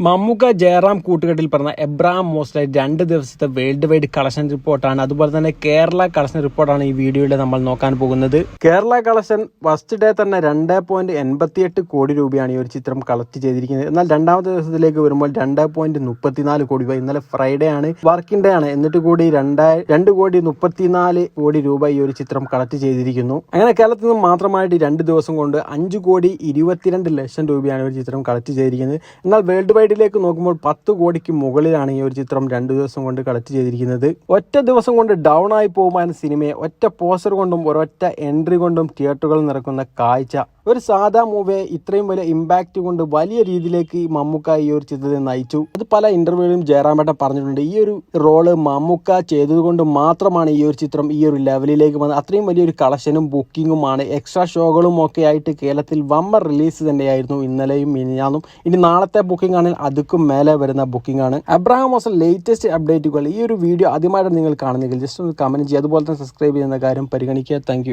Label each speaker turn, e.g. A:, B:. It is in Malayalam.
A: മമ്മൂക്ക ജയറാം കൂട്ടുകെട്ടിൽ പറഞ്ഞ എബ്രഹാം മോസ്ലെ 2 ദിവസത്തെ വേൾഡ് വൈഡ് കളക്ഷൻ റിപ്പോർട്ടാണ്. അതുപോലെ തന്നെ കേരള കളക്ഷൻ റിപ്പോർട്ടാണ് ഈ വീഡിയോയിൽ നമ്മൾ നോക്കാൻ പോകുന്നത്. കേരള കളക്ഷൻ ഫസ്റ്റ് ഡേ തന്നെ 2.88 കോടി രൂപയാണ് ഈ ഒരു ചിത്രം കളക്ട് ചെയ്തിരിക്കുന്നത്. എന്നാൽ രണ്ടാമത്തെ ദിവസത്തിലേക്ക് വരുമ്പോൾ 2.34 കോടി രൂപ. ഇന്നലെ ഫ്രൈഡേ ആണ്, വർക്കിംഗ് ഡേ ആണ്. എന്നിട്ട് കൂടി 2.34 കോടി രൂപ ഈ ഒരു ചിത്രം കളക്ട് ചെയ്തിരിക്കുന്നു. അങ്ങനെ കേരളത്തിൽ നിന്ന് മാത്രമായിട്ട് 2 ദിവസം കൊണ്ട് 5.22 ലക്ഷം രൂപയാണ് ഒരു ചിത്രം കളക്ട് ചെയ്തിരിക്കുന്നത്. എന്നാൽ വേൾഡ് വൈഡ് ിലേക്ക് നോക്കുമ്പോൾ 10 കോടിക്ക് മുകളിലാണ് ഈ ഒരു ചിത്രം 2 ദിവസം കൊണ്ട് കളക്ട് ചെയ്തിരിക്കുന്നത്. ഒറ്റ ദിവസം കൊണ്ട് ഡൗൺ ആയി പോകുന്ന സിനിമയെ ഒറ്റ പോസ്റ്റർ കൊണ്ടും ഒരൊറ്റ എൻട്രി കൊണ്ടും തിയേറ്ററുകൾ നിറക്കുന്ന കാഴ്ച, ഒരു സാധാ മൂവിയെ ഇത്രയും വലിയ ഇമ്പാക്റ്റ് കൊണ്ട് വലിയ രീതിയിലേക്ക് മമ്മൂക്ക ഈ ഒരു ചിത്രത്തെ നയിച്ചു. അത് പല ഇന്റർവ്യൂവിലും ജയറാമേട്ടൻ പറഞ്ഞിട്ടുണ്ട്. ഈ ഒരു റോള് മമ്മൂക്ക ചെയ്തതുകൊണ്ട് മാത്രമാണ് ഈ ഒരു ചിത്രം ഈ ഒരു ലെവലിലേക്ക് വന്നത്. അത്രയും വലിയൊരു കളക്ഷനും ബുക്കിങ്ങുമാണ്, എക്സ്ട്രാ ഷോകളും ഒക്കെ ആയിട്ട് കേരളത്തിൽ വമ്പർ റിലീസ് തന്നെയായിരുന്നു ഇന്നലെയും മിനിഞ്ഞാന്നും. ഇനി നാളത്തെ ബുക്കിംഗ് ആണെങ്കിൽ അതുക്കും മേലെ വരുന്ന ബുക്കിംഗ് ആണ്. എബ്രഹാം മോസ്ലെ ലേറ്റസ്റ്റ് അപ്ഡേറ്റുകൾ ഈ ഒരു വീഡിയോ ആദ്യമായിട്ട് നിങ്ങൾ കാണുന്നെങ്കിൽ ജസ്റ്റ് ഒന്ന് കമന്റ് ചെയ്യുക. അതുപോലെ തന്നെ സബ്സ്ക്രൈബ് ചെയ്യുന്ന കാര്യം പരിഗണിക്കുക. താങ്ക്